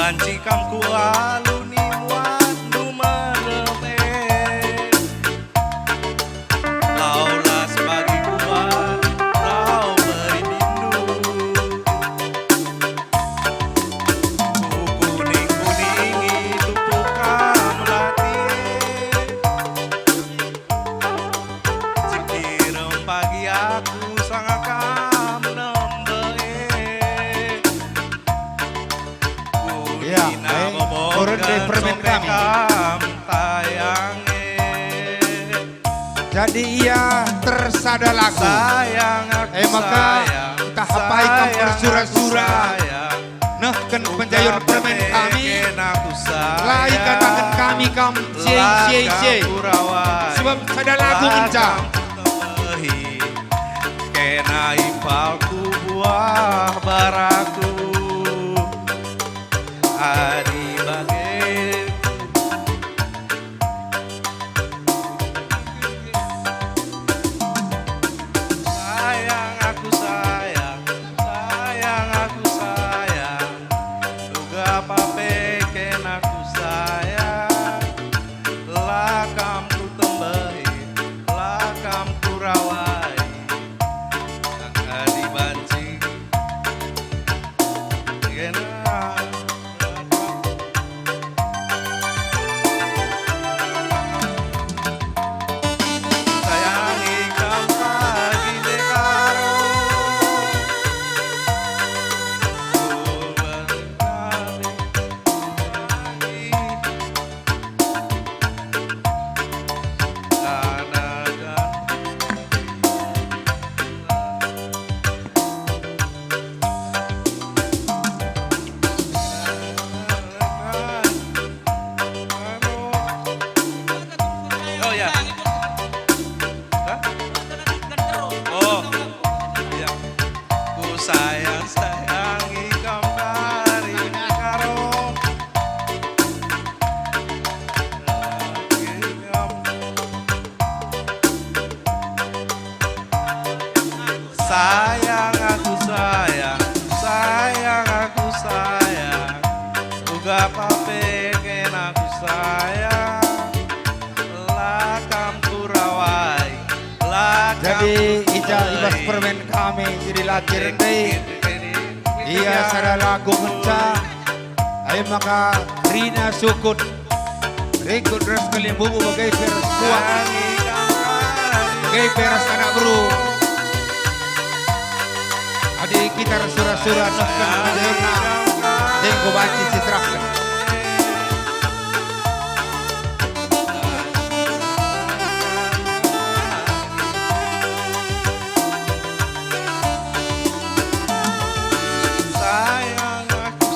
banci kam ku aluni muandu meleme laulas bagi kuat lau berindu ku kuning-kuning itu pukam latih cikirem pagi aku sangat kam nembe Ya, turun di permen kami. Jadi ia tersada lagu. Sayang aku Maka entah apa ikam bersura-sura. Nah kan penjayun permen kami. Lai katakan kami kam cie. Sebab sada lagu enca. Kena ipalku buah baraku. Adi bagai sayang aku sayang juga pape ken aku sayang lakam ku tembehi lakam ku rawai adi banci kena sayangi kam dari karo sayang aku sayang juga pape ken aku sayang lakam kurawai lakam Jadi ija ibas permen kami jadi laki rendai. Ia sada lagu menca. Ayo maka Rina Sukut. Rikut ras kalian bubu bagai peras kuat. Bagai peras anak bro. Adik kita rasura-sura nafkan menjayuna. Dengko banci citrakan. sayang aku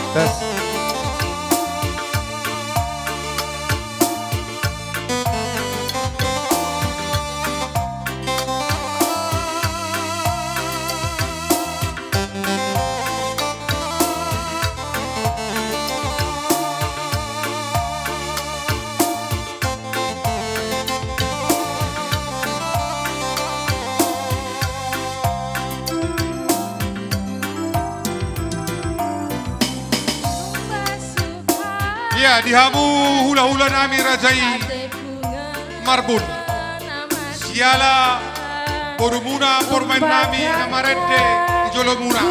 Tes. Ya, dihamu hula-hula nami rajai marbun. Siala porumuna pormain nami namarete ijolomuna.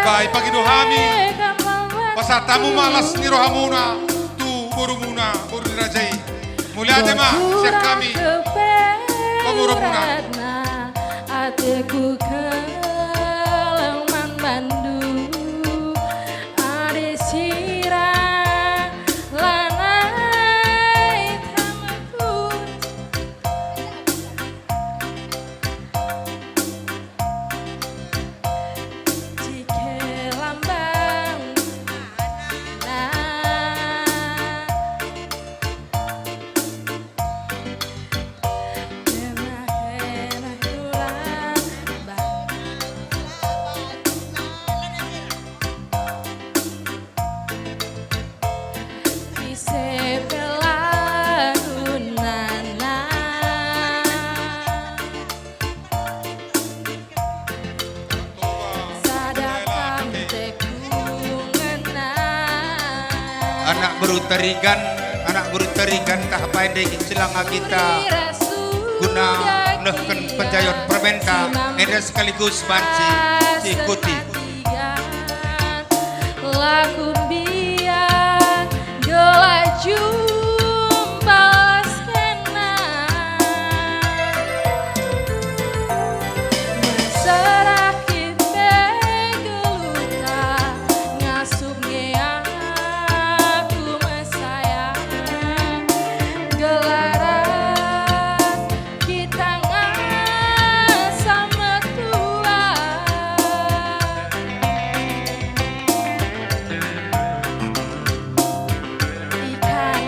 Bai pagidohami pasatamu malas nirohamuna tu porumuna poru rajai. Mulia tema siap kami pemurumuna. Ateku keleman Bandung Ade sirah lanai tamaku Jike lambang anak berutarigan tah paendai selanga kita guna nehken penjayon permenta eda sekaligus banci diikuti laku biar gelaju balas kena berserah kita geluta ngasupnya aku mesayang gelaran kita sama tua ikan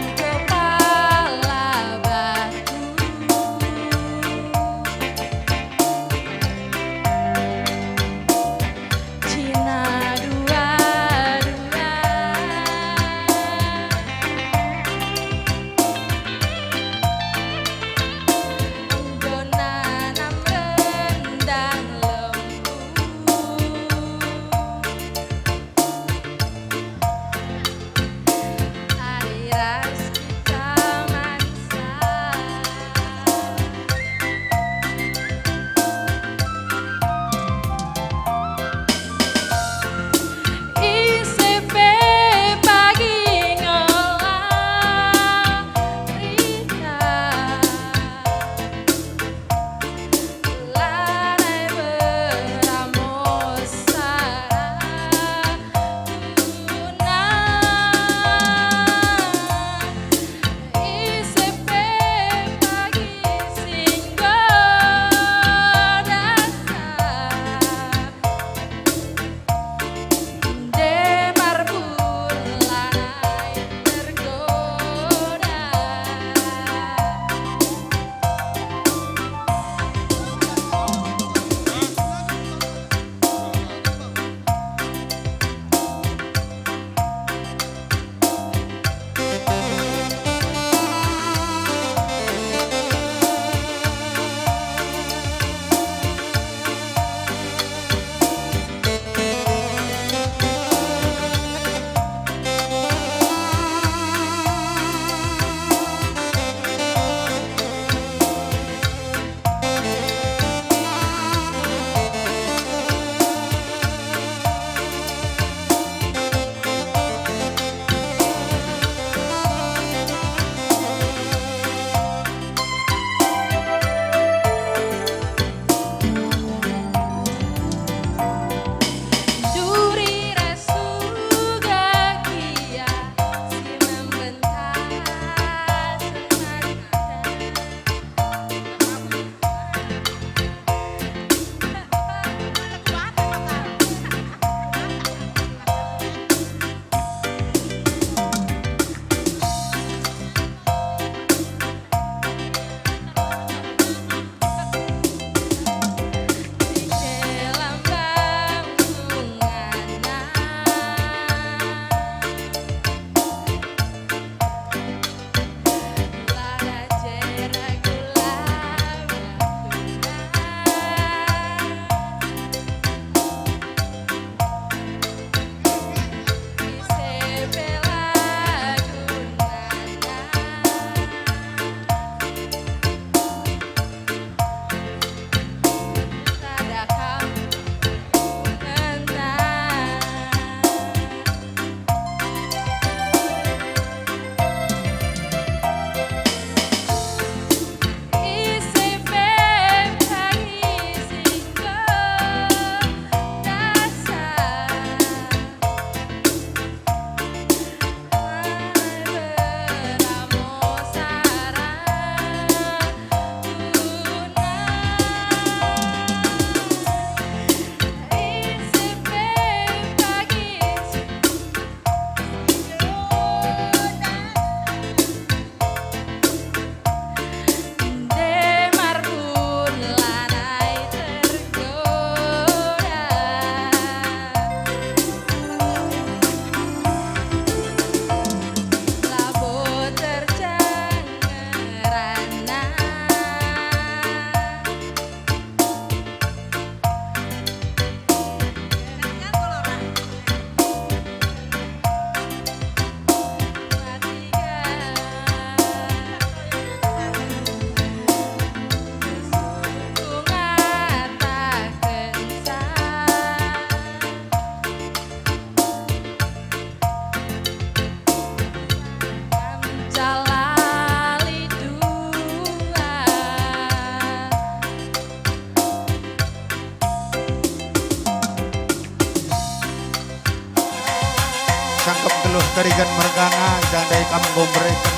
keluh tarigan mergana jandai kamu berikan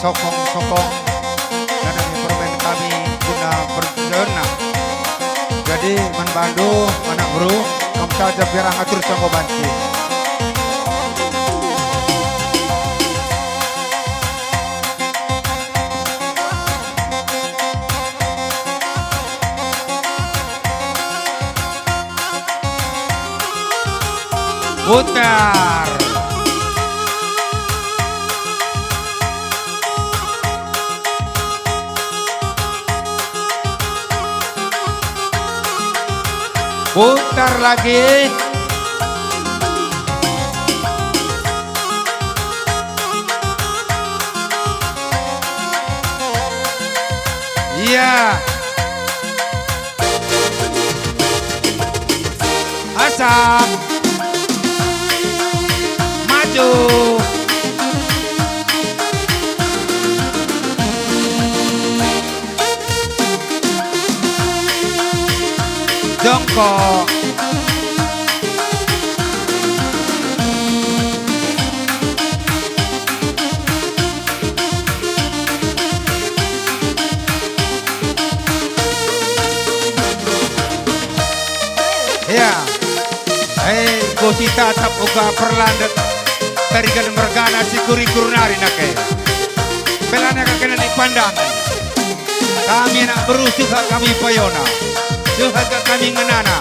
sokong-sokong dan permen kami guna berjana. Jadi man bandu mana bro kamu saja biar ngatur sama banci. Putar. Putar lagi. Iya. Asap. Maju. Jongkok. Ya. Gosita tap uga perlandet tarigan mergana si kuri kurunari nake. Belanya kakena ni pandangan. Kami nak berusaha kami payona. Suhaga kami ngenana.